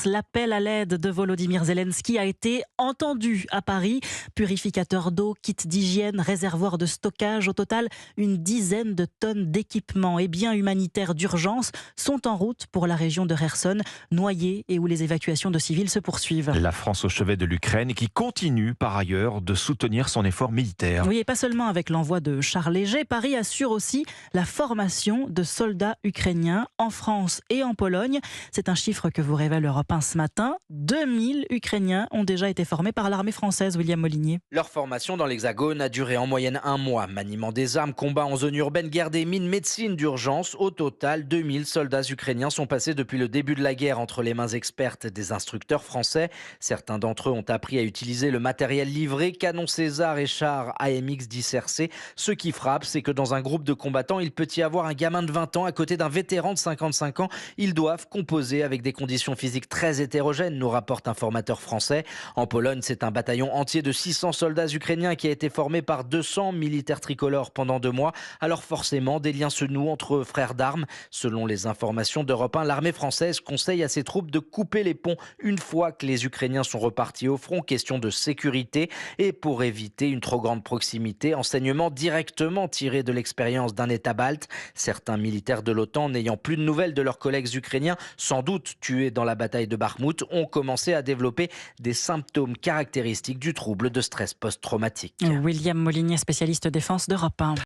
France, l'appel à l'aide de Volodymyr Zelensky a été entendu à Paris. Purificateur d'eau, kit d'hygiène, réservoir de stockage, au total une dizaine de tonnes d'équipements et biens humanitaires d'urgence sont en route pour la région de Kherson, noyée et où les évacuations de civils se poursuivent. La France au chevet de l'Ukraine qui continue par ailleurs de soutenir son effort militaire. Oui, et pas seulement avec l'envoi de chars légers, Paris assure aussi la formation de soldats ukrainiens en France et en Pologne. C'est un chiffre que vous révèle Europe 1 ce matin. 2000 Ukrainiens ont déjà été formés par l'armée française, William Molinier. Leur formation dans l'Hexagone a duré en moyenne 1 mois. Maniement des armes, combat en zone urbaine, guerre des mines, médecine d'urgence. Au total, 2000 soldats ukrainiens sont passés depuis le début de la guerre entre les mains expertes des instructeurs français. Certains d'entre eux ont appris à utiliser le matériel livré, canons César et chars AMX-10 RC. Ce qui frappe, c'est que dans un groupe de combattants, il peut y avoir un gamin de 20 ans à côté d'un vétéran de 55 ans. Ils doivent composer avec des conditions physiques très hétérogènes, nous rapporte un formateur français. En Pologne, c'est un bataillon entier de 600 soldats ukrainiens qui a été formé par 200 militaires tricolores pendant 2 mois. Alors forcément, des liens se nouent entre frères d'armes. Selon les informations d'Europe 1, l'armée française conseille à ses troupes de couper les ponts une fois que les Ukrainiens sont repartis au front. Question de sécurité et pour éviter une trop grande proximité, enseignement directement tiré de l'expérience d'un État balte. Certains militaires de l'OTAN, n'ayant plus de nouvelles de leurs collègues ukrainiens, sans doute tués dans la bataille de Bakhmout, ont commencé à développer des symptômes caractéristiques du trouble de stress post-traumatique. William Molinier, spécialiste défense d'Europe 1.